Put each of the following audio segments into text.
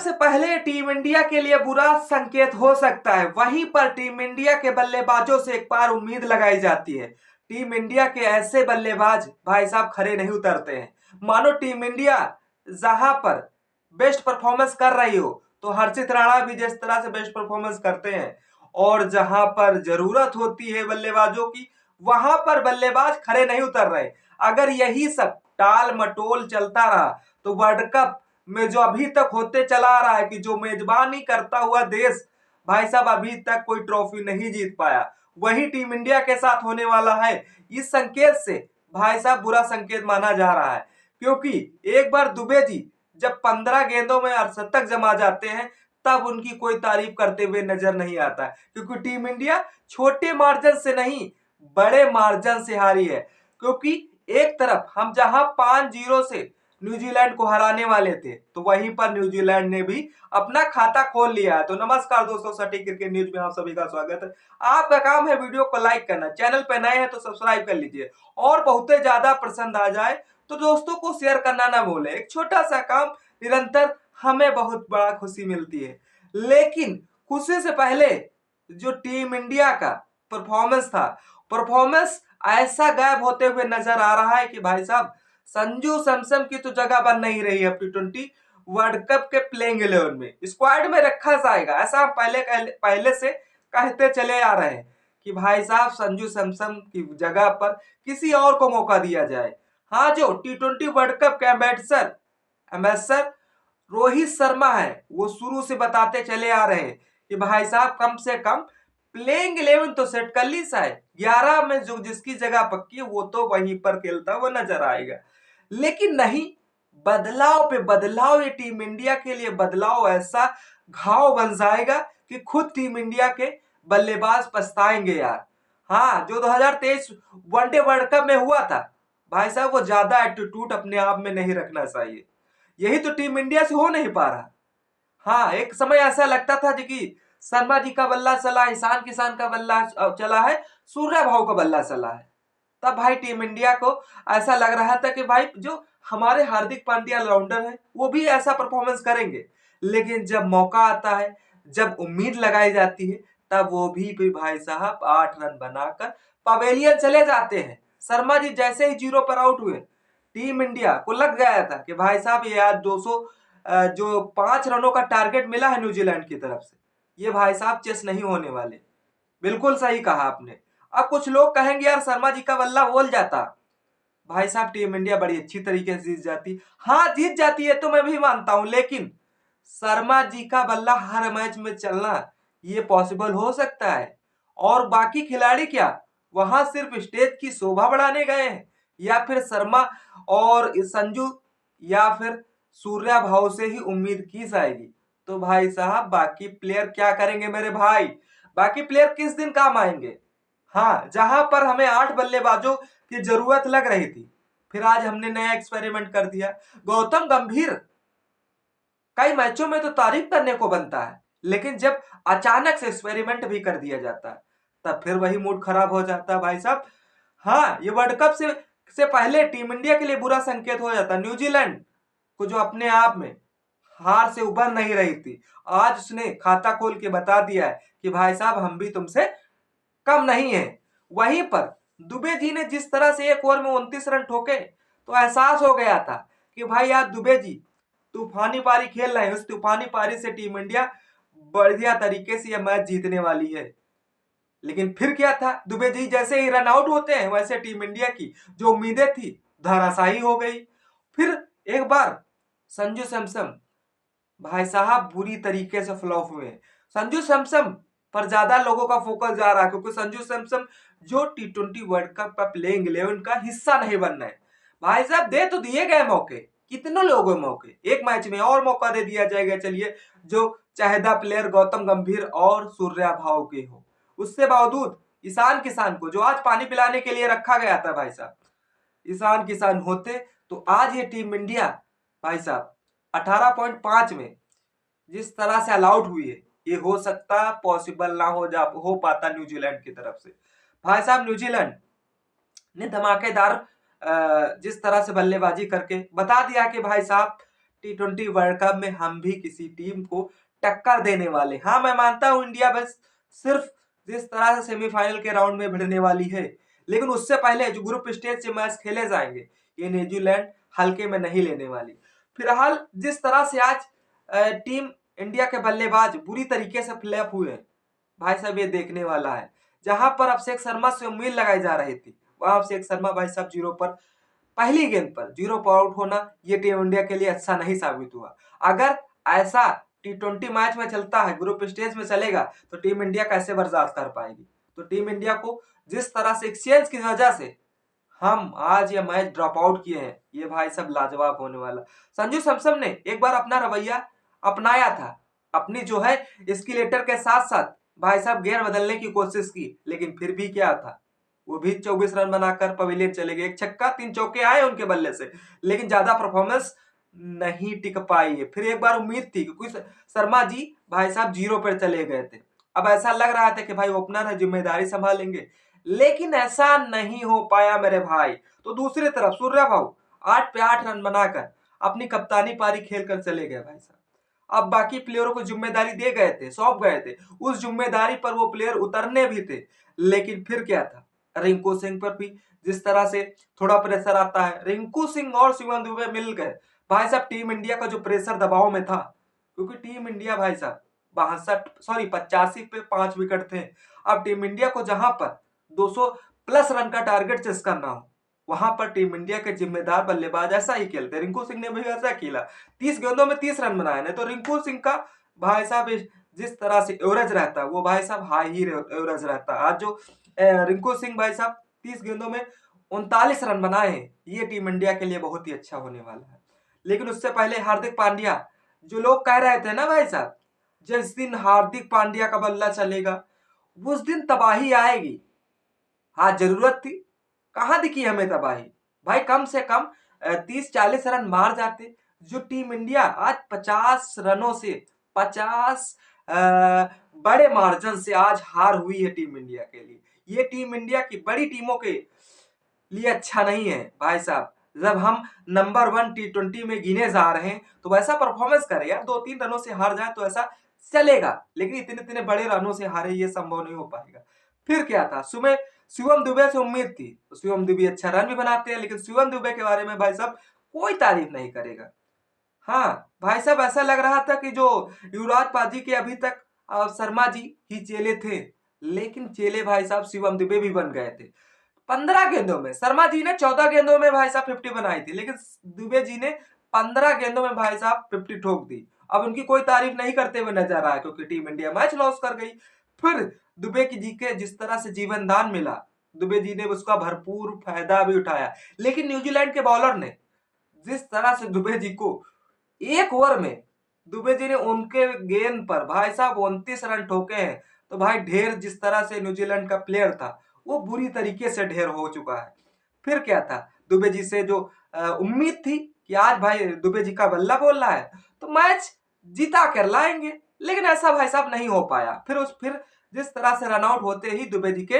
से पहले team India के लिए बुरा संकेत हो सकता है, वहीं पर टीम इंडिया के बल्लेबाजों से एक बार उम्मीद लगाई जाती है। टीम इंडिया के ऐसे बल्लेबाज भाई साहब खड़े नहीं उतरते हैं। मानो टीम इंडिया जहां पर बेस्ट परफॉर्मेंस कर रही हो तो हर्षित राणा भी जिस तरह से बेस्ट परफॉर्मेंस करते हैं, और जहां पर जरूरत होती है बल्लेबाजों की वहां पर बल्लेबाज खड़े नहीं उतर रहे। अगर यही सब टाल मटोल चलता रहा तो वर्ल्ड कप में जो अभी तक होते चला आ रहा है कि जो मेजबानी करता हुआ देश भाई साहब अभी तक कोई ट्रॉफी नहीं जीत पाया, वही टीम इंडिया के साथ होने वाला है। इस संकेत से भाई साहब बुरा संकेत माना जा रहा है, क्योंकि एक बार दुबे जी जब 15 गेंदों में अर्धशतक जमा जाते हैं तब उनकी कोई तारीफ करते हुए नजर नहीं आता है, क्योंकि टीम इंडिया छोटे मार्जिन से नहीं बड़े मार्जिन से हारी है। क्योंकि एक तरफ हम जहां 5-0 से न्यूजीलैंड को हराने वाले थे तो वहीं पर न्यूजीलैंड ने भी अपना खाता खोल लिया है। तो नमस्कार दोस्तों, सटीक क्रिकेट न्यूज में आप सभी का स्वागत है। आपका काम है वीडियो को लाइक करना, चैनल पे नए हैं तो सब्सक्राइब कर लीजिए, और बहुत ज्यादा पसंद आ जाए तो दोस्तों को शेयर करना ना भूले। एक छोटा सा काम निरंतर हमें बहुत बड़ा खुशी मिलती है। लेकिन खुशी से पहले जो टीम इंडिया का परफॉर्मेंस था, परफॉर्मेंस ऐसा गायब होते हुए नजर आ रहा है कि भाई साहब संजू सैमसन की तो जगह बन नहीं रही है। T20 वर्ल्ड कप के प्लेइंग 11 में स्क्वाड में रखा जाएगा, ऐसा हम पहले से कहते चले आ रहे हैं कि भाई साहब संजू सैमसन की जगह पर किसी और को मौका दिया जाए। हाँ, जो T20 वर्ल्ड कप के एम्बेसडर रोहित शर्मा है वो शुरू से बताते चले आ रहे हैं कि भाई साहब कम से कम प्लेइंग 11 तो सेट कर ली, शायद 11 में जो जिसकी जगह पक्की है वो तो वहीं पर खेलता हुआ नजर आएगा। लेकिन नहीं, बदलाव पे बदलाव, ये टीम इंडिया के लिए बदलाव ऐसा घाव बन जाएगा कि खुद टीम इंडिया के बल्लेबाज पछताएंगे यार। हाँ, जो 2023 वनडे वर्ल्ड कप में हुआ था भाई साहब, वो ज्यादा एटीट्यूड अपने आप में नहीं रखना चाहिए। यही तो टीम इंडिया से हो नहीं पा रहा। हाँ, एक समय ऐसा लगता था जी कि शर्मा जी का बल्ला चला, ईशान किशन का बल्ला चला है, सूर्या भाव का बल्ला चला है। तब भाई टीम इंडिया को ऐसा लग रहा था कि भाई जो हमारे हार्दिक पांड्या ऑलराउंडर है वो भी ऐसा परफॉर्मेंस करेंगे। लेकिन जब मौका आता है, जब उम्मीद लगाई जाती है, तब वो भी भाई साहब 8 रन बनाकर पवेलियन चले जाते हैं। शर्मा जी जैसे ही 0 पर आउट हुए, टीम इंडिया को लग गया था कि भाई साहब ये आज 200 जो 5 रनों का टारगेट मिला है न्यूजीलैंड की तरफ से, ये भाई साहब चेस नहीं होने वाले। बिल्कुल सही कहा आपने। अब कुछ लोग कहेंगे यार शर्मा जी का बल्ला बोल जाता, भाई साहब टीम इंडिया बड़ी अच्छी तरीके से जीत जाती। हाँ, जीत जाती है तो मैं भी मानता हूं, लेकिन शर्मा जी का बल्ला हर मैच में चलना ये पॉसिबल हो सकता है। और बाकी खिलाड़ी क्या वहां सिर्फ स्टेज की शोभा बढ़ाने गए हैं, या फिर शर्मा और संजू या फिर सूर्या भाव से ही उम्मीद की जाएगी? तो भाई साहब बाकी प्लेयर क्या करेंगे मेरे भाई? बाकी प्लेयर किस दिन काम आएंगे? हाँ, जहां पर हमें 8 बल्लेबाजों की जरूरत लग रही थी, फिर आज हमने नया एक्सपेरिमेंट कर दिया। गौतम गंभीर कई मैचों में तो तारीफ करने को बनता है, लेकिन जब अचानक से एक्सपेरिमेंट भी कर दिया जाता है तब फिर वही मूड खराब हो जाता है भाई साहब। हाँ, ये वर्ल्ड कप से पहले टीम इंडिया के लिए बुरा संकेत हो जाता। न्यूजीलैंड को जो अपने आप में हार से उभर नहीं रही थी, आज उसने खाता खोल के बता दिया है कि भाई साहब हम भी तुमसे कम नहीं है। वहीं पर दुबे जी ने जिस तरह से एक ओवर में 29 रन ठोके तो एहसास हो गया था कि भाई यार दुबे जी तूफानी पारी खेल रहे हैं। उस तूफानी पारी से टीम इंडिया बढ़िया तरीके से यह मैच जीतने वाली है। लेकिन फिर क्या था, दुबे जी जैसे ही रन आउट होते हैं वैसे टीम इंडिया की जो उम्मीदें थी धराशायी हो गई। फिर एक बार संजू सैमसन भाई साहब बुरी तरीके से फ्लॉप हुए। संजू सैमसन पर ज्यादा लोगों का फोकस जा रहा है, क्योंकि संजू सैमसन जो T20 वर्ल्ड कप का प्लेइंग 11 का हिस्सा नहीं बन रहे। भाई साहब दे तो दिए गए मौके, कितने लोगों मौके, एक मैच में और मौका दे दिया जाएगा चलिए, जो चाहेदा प्लेयर गौतम गंभीर और सूर्या भाव के हो। उससे बावजूद ईशान किशन को जो आज पानी पिलाने के लिए रखा गया था भाई साहब, ईशान किशन होते तो आज ये टीम इंडिया भाई साहब 18.5 में जिस तरह से ऑल आउट हुई है, ये हो सकता पॉसिबल ना हो पाता न्यूजीलैंड की तरफ से। भाई साहब न्यूजीलैंड ने धमाकेदार जिस तरह से बल्लेबाजी करके बता दिया कि भाई साहब T20 वर्ल्ड कप में हम भी किसी टीम को टक्कर देने वाले। हाँ, मैं मानता हूं इंडिया बस सिर्फ जिस तरह से सेमीफाइनल के राउंड में भिड़ने वाली है, लेकिन उससे पहले जो ग्रुप स्टेज से मैच खेले जाएंगे ये न्यूजीलैंड हल्के में नहीं लेने वाली। फिलहाल जिस तरह से आज टीम इंडिया के बल्लेबाज बुरी तरीके से फ्लैप हुए हैं, भाई साहब ये देखने वाला है। जहां पर अभिषेक शर्मा से उम्मीद लगाई जा रही थी, वहां अभिषेक शर्मा भाई साहब जीरो पर, पहली गेंद पर जीरो पर आउट होना ये टीम इंडिया के लिए अच्छा नहीं साबित हुआ। अगर ऐसा T20 मैच में चलता है, ग्रुप स्टेज में चलेगा, तो टीम इंडिया कैसे बर्दाश्त कर पाएगी। तो टीम इंडिया को जिस तरह से एक्सचेंज की वजह से हम आज ये मैच ड्रॉप आउट किए हैं, ये भाई सब लाजवाब होने वाला। संजू सैमसन ने एक बार अपना रवैया अपनाया था, अपनी जो है स्किलेटर के साथ साथ भाई साहब गियर बदलने की कोशिश की, लेकिन फिर भी क्या था, वो भी 24 रन बनाकर पवेलियन चले गए। एक छक्का 3 चौके आए उनके बल्ले से, लेकिन ज्यादा परफॉर्मेंस नहीं टिक पाई है। फिर एक बार उम्मीद थी कि कुछ शर्मा जी भाई साहब जीरो पर चले गए थे, अब ऐसा लग रहा था कि भाई ओपनर है, जिम्मेदारी संभालेंगे, लेकिन ऐसा नहीं हो पाया मेरे भाई। तो दूसरी तरफ सूर्या भाऊ 8 पे 8 रन बनाकर अपनी कप्तानी पारी खेलकर चले गए भाई साहब। अब बाकी प्लेयरों को जिम्मेदारी दे गए थे, सौंप गए थे, उस जिम्मेदारी पर वो प्लेयर उतरने भी थे, लेकिन फिर क्या था, रिंकू सिंह पर भी जिस तरह से थोड़ा प्रेशर आता है, रिंकू सिंह और शिवम दुबे मिल गए भाई साहब। टीम इंडिया का जो प्रेशर दबाव में था, क्योंकि टीम इंडिया भाई साहब 85 पे 5 विकेट थे। अब टीम इंडिया को जहां पर 200 प्लस रन का टारगेट चेस करना हो, वहां पर टीम इंडिया के जिम्मेदार बल्लेबाज ऐसा ही खेलते। रिंकू सिंह ने भी ऐसा खेला, 30 गेंदों में 30 रन बनाए। नहीं तो रिंकू सिंह का भाई साहब जिस तरह से एवरेज रहता, वो भाई साहब हाई ही एवरेज रहता। आज जो रिंकू सिंह भाई साहब 30 गेंदों में 39 रन बनाए, ये टीम इंडिया के लिए बहुत ही अच्छा होने वाला है। लेकिन उससे पहले हार्दिक पांड्या, जो लोग कह रहे थे ना भाई साहब, जिस दिन हार्दिक पांड्या का बल्ला चलेगा उस दिन तबाही आएगी, हाँ जरूरत थी, कहां दिखी हमें तबाही। भाई कम से कम 30-40 रन मार जाते। जो टीम इंडिया आज 50 रनों से 50 बड़े मार्जिन से आज हार हुई है टीम इंडिया के लिए, ये टीम इंडिया की बड़ी टीमों के लिए अच्छा नहीं है भाई साहब। जब हम नंबर 1 T20 में गिने जा रहे हैं, तो वैसा परफॉर्मेंस करें यार। 2-3 रनों से हार जाए तो ऐसा चलेगा, लेकिन इतने इतने बड़े रनों से हारे ये संभव नहीं हो पाएगा। फिर क्या था, सुबह शिवम दुबे से उम्मीद थी, तो शिवम दुबे अच्छा रन भी बनाते हैं, लेकिन शिवम दुबे के बारे में भाई साहब कोई तारीफ नहीं करेगा। हाँ भाई साहब, ऐसा लग रहा था कि जो युवराज पाजी के अभी तक शर्मा जी ही चेले थे, लेकिन चेले भाई साहब शिवम दुबे भी बन गए थे। 15 गेंदों में शर्मा जी ने 14 गेंदों में भाई साहब 50 बनाई थी, लेकिन दुबे जी ने 15 गेंदों में भाई साहब 50 ठोक दी। अब उनकी कोई तारीफ नहीं करते हुए नजर आया, क्योंकि टीम इंडिया मैच लॉस कर गई। फिर दुबे की जी के जिस तरह से जीवन दान मिला, दुबे जी ने उसका भरपूर फायदा भी उठाया, लेकिन न्यूजीलैंड के बॉलर ने जिस तरह से दुबे जी को एक ओवर में, दुबे जी ने उनके गेंद पर भाई साहब 29 रन ठोके हैं। तो भाई ढेर जिस तरह से न्यूजीलैंड का प्लेयर था, वो बुरी तरीके से ढेर हो चुका है। फिर क्या था, दुबे जी से जो उम्मीद थी कि आज भाई दुबे जी का बल्ला बोल रहा है तो मैच जीता कर लाएंगे, लेकिन ऐसा भाई साहब नहीं हो पाया। फिर जिस तरह से रन आउट होते ही दुबे जी के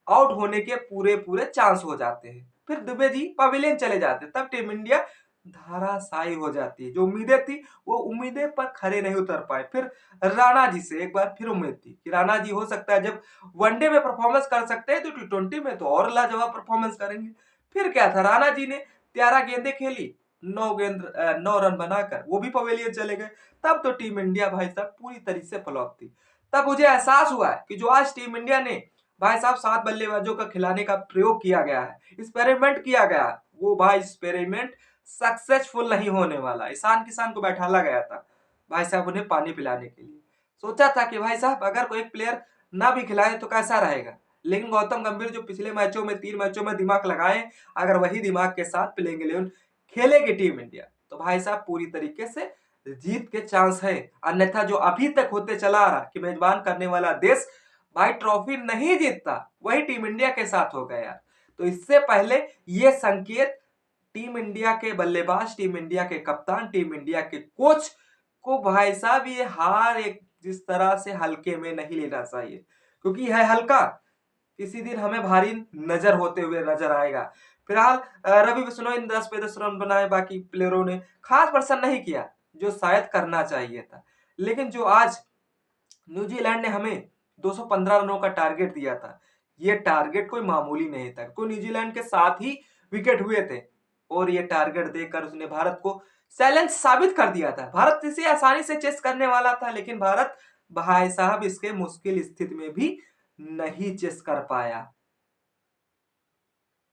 आउट होने के पूरे पूरे चांस हो जाते हैं, फिर दुबे जी पवेलियन चले जाते, तब टीम इंडिया धाराशायी हो जाती है। जो उम्मीदें थी वो उम्मीदें पर खरे नहीं उतर पाए। फिर राणा जी से एक बार फिर उम्मीद थी कि राणा जी हो सकता है जब वनडे में परफॉर्मेंस कर सकते हैं तो T20 में तो और लाजवाब परफॉर्मेंस करेंगे। फिर क्या था, राणा जी ने 13 गेंदें खेली, 9 रन बनाकर वो भी पवेलियन चले गए। तब तो टीम इंडिया भाई साहब पूरी तरीके से फ्लॉप थी। तब मुझे एहसास हुआ है कि जो आज टीम इंडिया ने भाई साहब 7 बल्लेबाजों का खिलाने का प्रयोग किया गया है, एक्सपेरिमेंट किया गया है, वो भाई एक्सपेरिमेंट सक्सेसफुल नहीं होने वाला। ईशान किसान को बैठाला गया था भाई साहब उन्हें पानी पिलाने के लिए। सोचा था कि भाई साहब अगर कोई प्लेयर ना भी खिलाए तो कैसा रहेगा, लेकिन गौतम गंभीर जो पिछले मैचों में 3 मैचों में दिमाग लगाए, अगर वही दिमाग के साथ प्लेइंग 11 खेलेगी टीम इंडिया, तो भाई साहब पूरी तरीके से जीत के चांस है। अन्यथा जो अभी तक होते चला आ रहा कि मेजबान करने वाला देश भाई ट्रॉफी नहीं जीतता, वही टीम इंडिया के साथ हो गया यार। तो इससे पहले ये संकेत टीम इंडिया के बल्लेबाज, टीम इंडिया के कप्तान, टीम इंडिया के कोच को भाई साहब ये हार एक जिस तरह से हल्के में नहीं लेना चाहिए, क्योंकि है हल्का, किसी दिन हमें भारी नजर होते हुए नजर आएगा। फिलहाल रवि बिश्नोई ने 10 पे 10 रन बनाए, बाकी प्लेयरों ने खास प्रदर्शन नहीं किया जो शायद करना चाहिए था। लेकिन जो आज न्यूजीलैंड ने हमें 215 रनों का टारगेट दिया था, ये टारगेट कोई मामूली नहीं था, कोई न्यूजीलैंड के 7 ही विकेट हुए थे और ये टारगेट देकर उसने भारत को चैलेंज साबित कर दिया था। भारत इसे आसानी से चेस करने वाला था, लेकिन भारत भाई साहब इसके मुश्किल स्थिति में भी नहीं चेस कर पाया।